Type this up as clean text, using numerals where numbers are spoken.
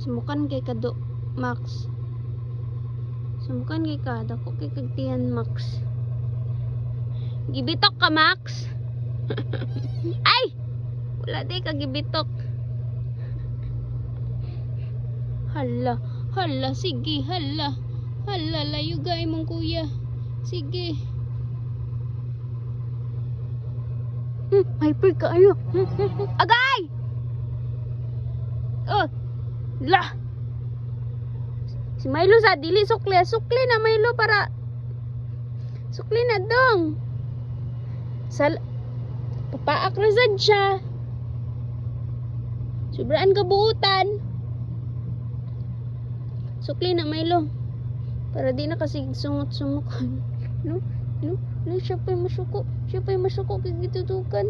Sumukan kay kado Max. Sumukan kay ka dako kay kagtiyan Max. Gibitok ka Max. Ay! Wala di ka gibitok. Hala, hala, sige, hala. Hala, layo gay mong kuya. Sige. Hyper ka ayo. Agay! Oh, la. Si Milo sa dili sukli, sukli na Milo para sukli na dong. Papaak na sad siya. Sobraan kabuutan. Sukli na Milo. Para di na kasi sungot-sumukan. No? Siya pa'y masuko. Siya pa'y masuko kay gitutukan.